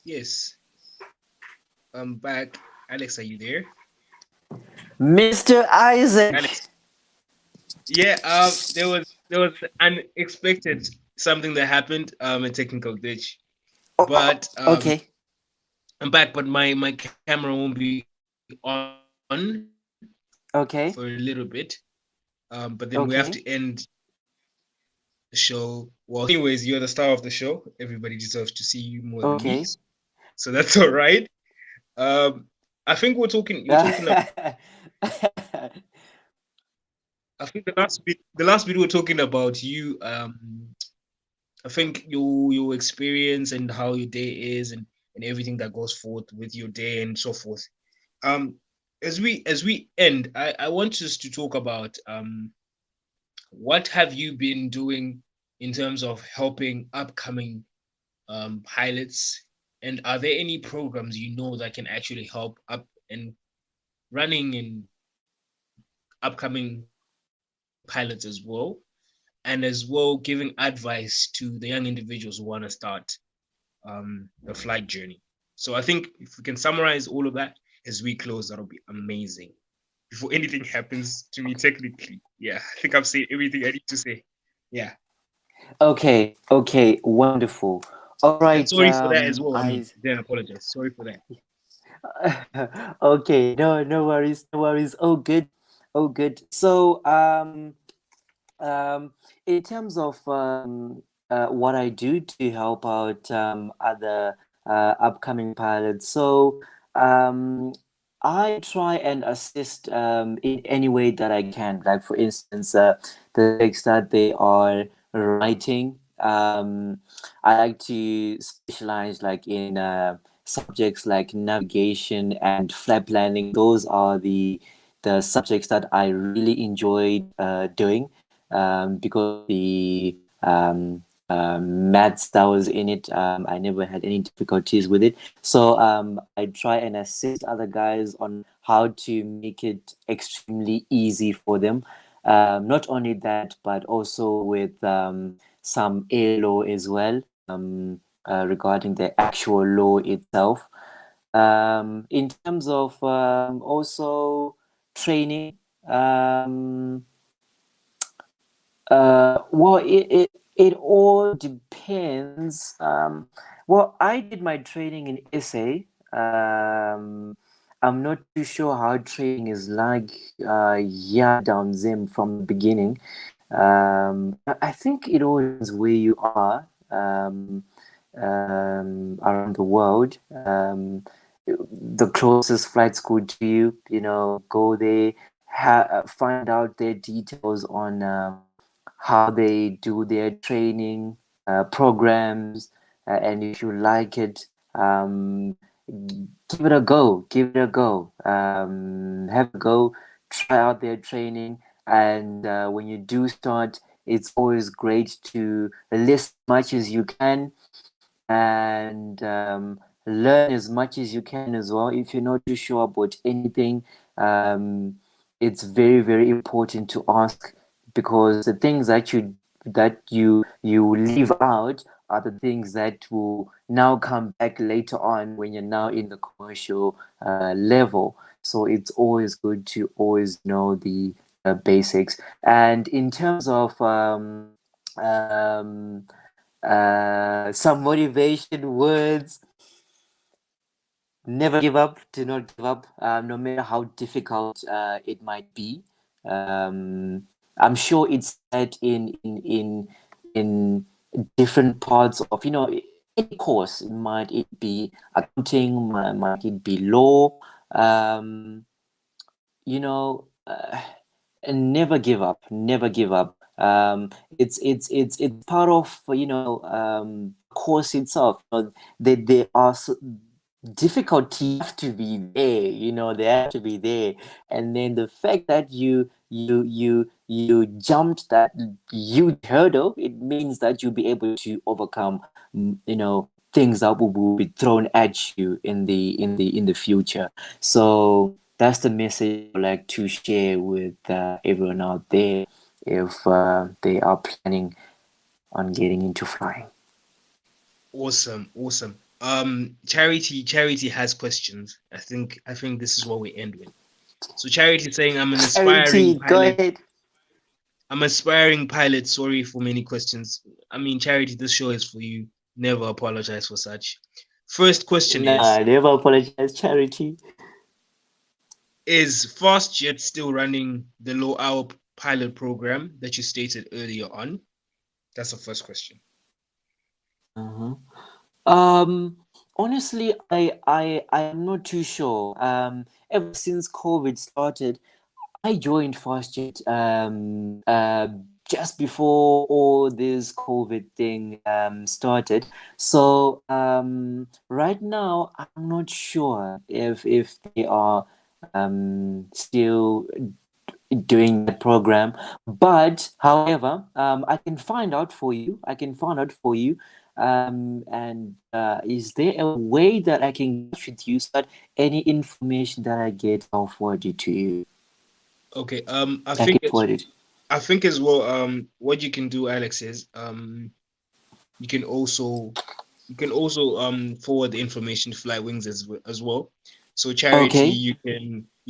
yes, I'm back. Alex, are you there? Mr. Alex. Isaac. Yeah, there was unexpected something that happened, a technical glitch. But Okay. I'm back, but my camera won't be on for a little bit. Okay. But then we have to end Okay. the show. Well, anyways, you're the star of the show. Everybody deserves to see you more than me. Okay. So that's all right. Um, I think you're talking about, I think the last bit we're talking about you, I think your experience and how your day is, and everything that goes forth with your day and so forth. Um, as we end, I want us to talk about what have you been doing in terms of helping upcoming pilots, and are there any programs you know that can actually help up and running and upcoming pilots pilots as well, and as well giving advice to the young individuals who want to start the flight journey. So I think if we can summarize all of that as we close, that'll be amazing. Before anything happens to me, technically, yeah, I think I've said everything I need to say. Yeah. Okay, wonderful. All And right, sorry for that as well. I I mean, then apologize. Sorry for that. okay, no worries, no worries. Oh, good, oh, good. So, in terms of what I do to help out other upcoming pilots, so I try and assist in any way that I can. Like, for instance, the text that they are writing. I like to specialize like in subjects like navigation and flight planning. Those are the subjects that I really enjoyed doing because the maths that was in it, I never had any difficulties with it. So I try and assist other guys on how to make it extremely easy for them. Not only that, but also with some air law as well, regarding the actual law itself. In terms of also training, well, it all depends. Well, I did my training in SA. I'm not too sure how training is like yeah down Zim from the beginning. I think it all depends where you are around the world. The closest flight school to you, go there, find out their details on how they do their training programs, and if you like it, give it a go. Give it a go. Have a go. Try out their training, and when you do start, it's always great to list as much as you can and learn as much as you can as well. If you're not too sure about anything, it's very, very important to ask, because the things that you leave out are the things that will now come back later on when you're now in the commercial level. So it's always good to always know the basics. And in terms of um, some motivation words: never give up, do not give up, no matter how difficult it might be. I'm sure it's said in different parts of any course. Might it be accounting, might it be law, you know and never give up, never give up. It's part of course itself. There are difficulties have to be there, they have to be there. And then the fact that you jumped that huge hurdle, it means that you'll be able to overcome things that will be thrown at you in the future. So that's the message I would like to share with everyone out there if they are planning on getting into flying. Awesome. Charity has questions. I think this is what we end with. So Charity saying, I'm an aspiring Charity, go pilot. ahead. I'm aspiring pilot. Sorry for many questions. I mean, Charity, this show is for you. Never apologize for such. First question Nah, never apologize, Charity. is FastJet still running the low hour pilot program that you stated earlier on? That's the first question. Honestly, I'm not too sure. Ever since COVID started, I joined FastJet just before all this COVID thing started. So right now, I'm not sure if they are still doing the program. But however, I can find out for you. And is there a way that I can get with you so that any information that I get, I'll forward it to you? Okay. I can forward it. I think as well, what you can do, Alex, is you can also forward the information to Fly Wings as well. So Charity, Okay. you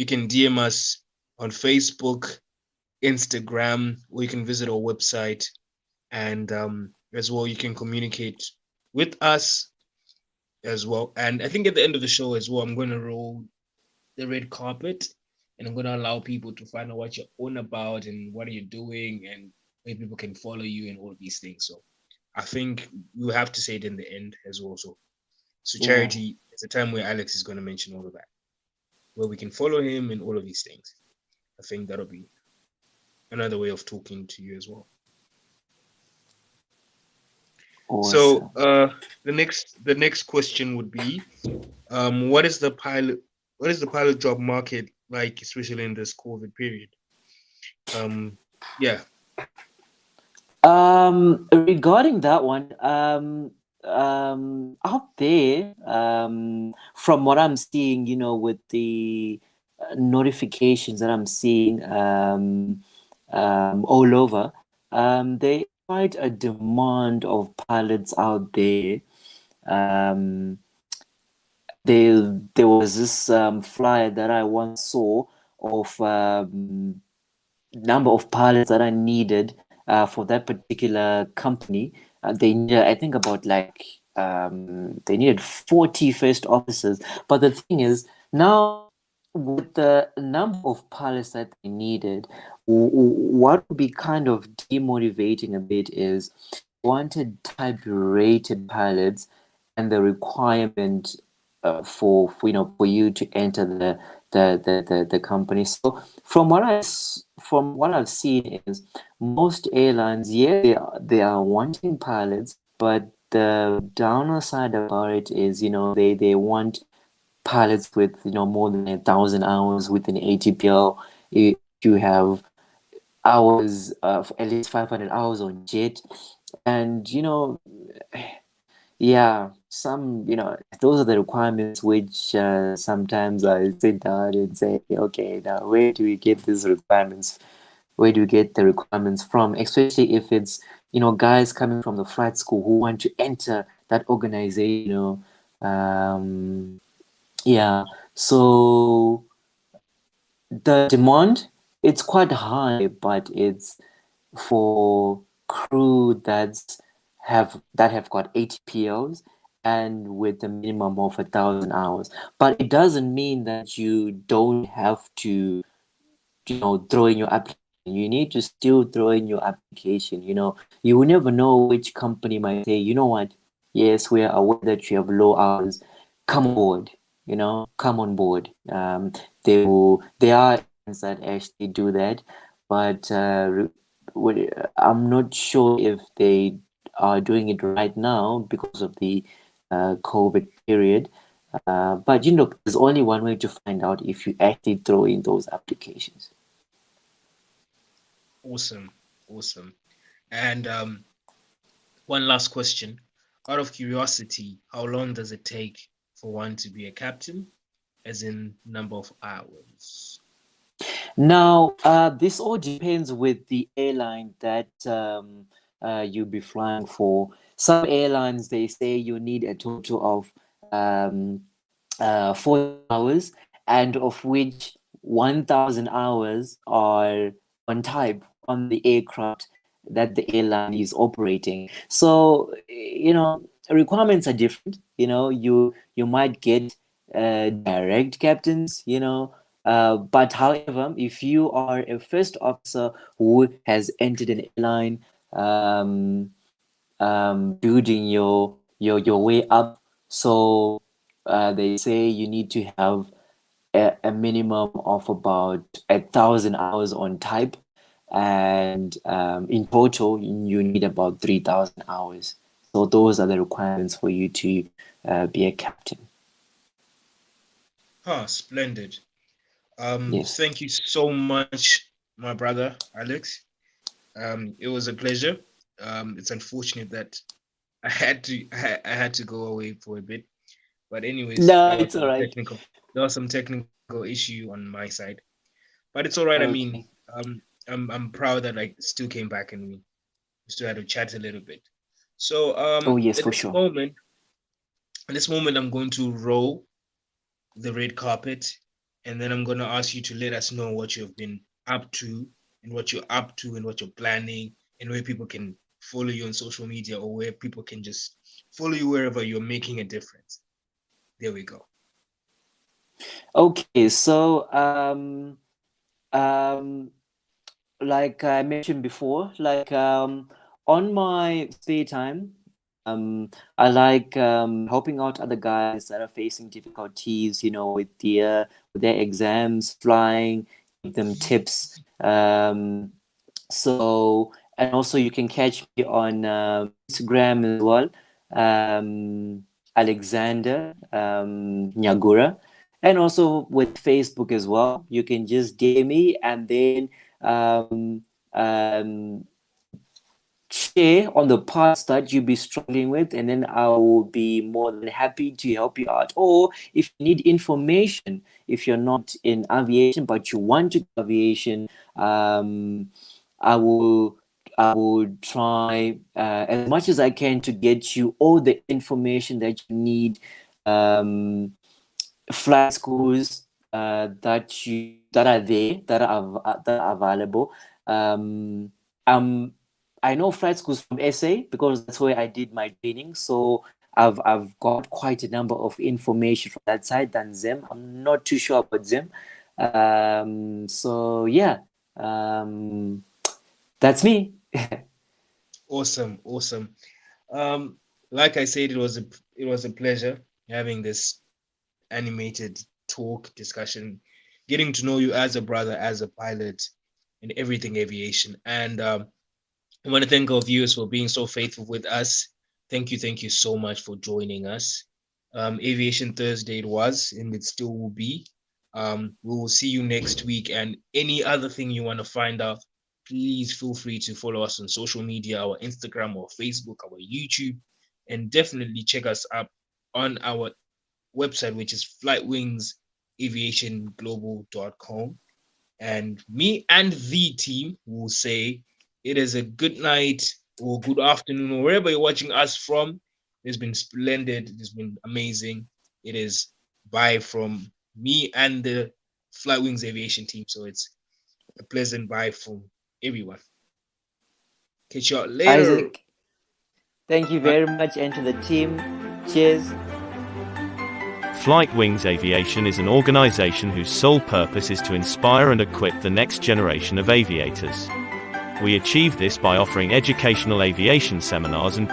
can DM us on Facebook, Instagram, or you can visit our website, and as well you can communicate with us as well. And I think at the end of the show as well, I'm going to roll the red carpet, and I'm going to allow people to find out what you're on about and what are you doing and where people can follow you and all these things. So I think you have to say it in the end as well. So Yeah. Charity, it's a time where Alex is going to mention all of that, where we can follow him and all of these things. I think that'll be another way of talking to you as well. So Awesome. the next question would be, what is the pilot job market like, especially in this COVID period? Yeah. Regarding that one, out there, from what I'm seeing, with the notifications that I'm seeing, all over, there quite a demand of pilots out there. Um, there was this flyer that I once saw of number of pilots that I needed for that particular company. They needed, I think, about like they needed 40 first officers. But the thing is, now with the number of pilots that they needed, what would be kind of demotivating a bit is wanted type rated pilots, and the requirement for you to enter the company. So from what I've seen is most airlines, yeah, they are wanting pilots, but the downside about it is, they want pilots with, more than 1,000 hours with an ATPL. If you have hours of at least 500 hours on jet, and yeah, those are the requirements which sometimes I sit down and say, okay, now where do we get these requirements? Where do we get the requirements from? Especially if it's, guys coming from the flight school who want to enter that organization, yeah. So the demand, it's quite high, but it's for crew that have got ATPOs and with a minimum of 1,000 hours. But it doesn't mean that you don't have to, throw in your application. You need to still throw in your application. You will never know which company might say, you know what, yes, we are aware that you have low hours. Come on board. Come on board. There are agents that actually do that, but I'm not sure if they are doing it right now because of the COVID period. But there's only one way to find out if you actually throw in those applications. Awesome. Awesome. And one last question. Out of curiosity, how long does it take for one to be a captain, as in number of hours? Now, this all depends with the airline that you'll be flying for. Some airlines, they say you need a total of 40 hours, and of which 1,000 hours are on type on the aircraft that the airline is operating. So, requirements are different. You might get direct captains, but however, if you are a first officer who has entered an airline, building your way up, so they say you need to have a minimum of about 1,000 hours on type, and in total you need about 3,000 hours. So those are the requirements for you to be a captain. Splendid. Yes. Thank you so much, my brother Alex. It was a pleasure. It's unfortunate that I had to go away for a bit, but anyways, No, it's all right. there was some technical issue on my side, but it's all right. I mean, Okay. I'm proud that I still came back and we still had to chat a little bit. So Oh yes, at for this sure. moment, I'm going to roll the red carpet, and then I'm going to ask you to let us know what you've been up to, and what you're up to, and what you're planning, and where people can follow you on social media, or where people can just follow you wherever you're making a difference. There we go. Okay, so um, like I mentioned before, like on my spare time, I like helping out other guys that are facing difficulties, with their exams, flying, give them tips. So, and also you can catch me on Instagram as well, Alexander Nyagura, and also with Facebook as well. You can just DM me and then um, um, share on the parts that you be struggling with, and then I will be more than happy to help you out. Or if you need information, if you're not in aviation but you want to do aviation, I will I will try as much as I can to get you all the information that you need. Um, Flight schools that are there, that are available. Um, um, I know flight schools from SA because that's where I did my training. So I've got quite a number of information from that side than them. I'm not too sure about them. So yeah, um, that's me. Awesome, awesome. Um, like I said, it was a pleasure having this animated talk discussion, getting to know you as a brother, as a pilot, and everything aviation. And I want to thank our viewers for being so faithful with us. Thank you so much for joining us. Aviation Thursday it was, and it still will be. We will see you next week. And any other thing you want to find out, please feel free to follow us on social media, our Instagram or Facebook, our YouTube, and definitely check us up on our website, which is flightwingsaviationglobal.com. And me and the team will say it is a good night or good afternoon or wherever you're watching us from. It's been splendid. It's been amazing. It is bye from me and the Flight Wings Aviation team. So it's a pleasant bye from everyone. Catch you out later. Isaac, thank you Bye. very much, and to the team, cheers. Flight Wings Aviation is an organization whose sole purpose is to inspire and equip the next generation of aviators. We achieve this by offering educational aviation seminars and